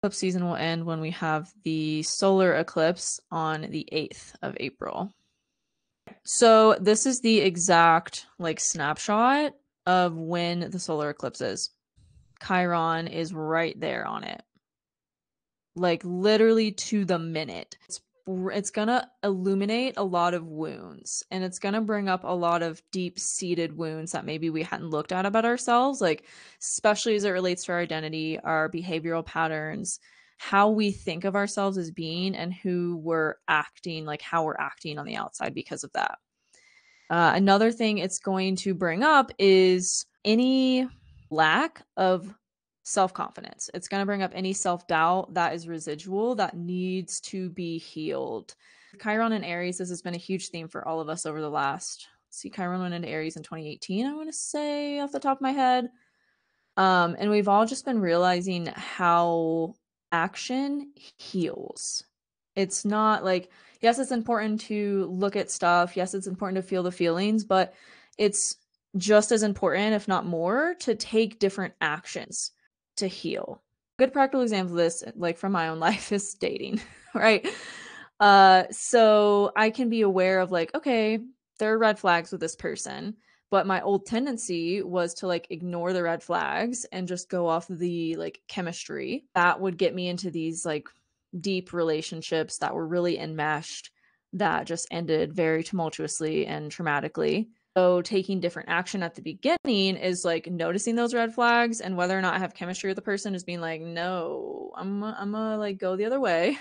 Eclipse season will end when we have the solar eclipse on the 8th of April. So this is the exact snapshot of when the solar eclipse is. Chiron is right there on it. Like literally to the minute. It's gonna illuminate a lot of wounds, and it's gonna bring up a lot of deep-seated wounds that maybe we hadn't looked at about ourselves, like especially as it relates to our identity, our behavioral patterns, how we think of ourselves as being, and who we're acting, like how we're acting on the outside because of that. Another thing it's going to bring up is any lack of self confidence. It's going to bring up any self doubt that is residual that needs to be healed. Chiron and Aries, this has been a huge theme for all of us over the last. See, Chiron went into Aries in 2018, I want to say off the top of my head. And we've all just been realizing how action heals. It's not like, yes, it's important to look at stuff. Yes, it's important to feel the feelings, but it's just as important, if not more, to take different actions to heal. Good practical example of this, like from my own life, is dating, right? So I can be aware of like, okay, there are red flags with this person, but my old tendency was to like ignore the red flags and just go off the like chemistry that would get me into these like deep relationships that were really enmeshed that just ended very tumultuously and traumatically. So taking different action at the beginning is like noticing those red flags, and whether or not I have chemistry with the person is being like, no, I'm gonna like go the other way.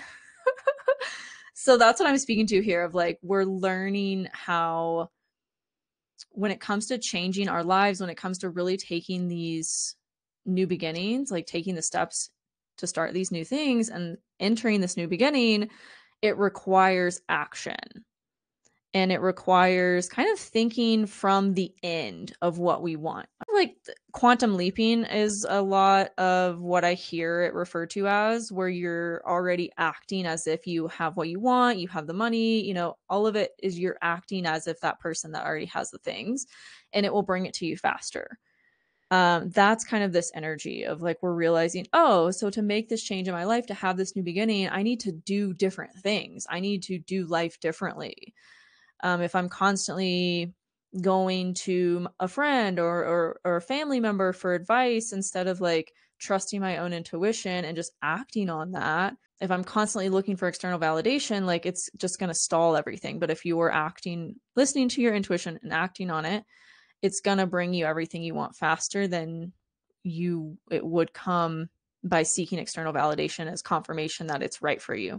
So that's what I'm speaking to here of like, we're learning how, when it comes to changing our lives, when it comes to really taking these new beginnings, like taking the steps to start these new things and entering this new beginning, it requires action. And it requires kind of thinking from the end of what we want. Like quantum leaping is a lot of what I hear it referred to as, where you're already acting as if you have what you want, you have the money, all of it is you're acting as if that person that already has the things, and it will bring it to you faster. That's kind of this energy of like, we're realizing, oh, so to make this change in my life, to have this new beginning, I need to do different things. I need to do life differently. If I'm constantly going to a friend or a family member for advice instead of like trusting my own intuition and just acting on that, if I'm constantly looking for external validation, like it's just going to stall everything. But if you are acting, listening to your intuition and acting on it, it's going to bring you everything you want faster than it would come by seeking external validation as confirmation that it's right for you.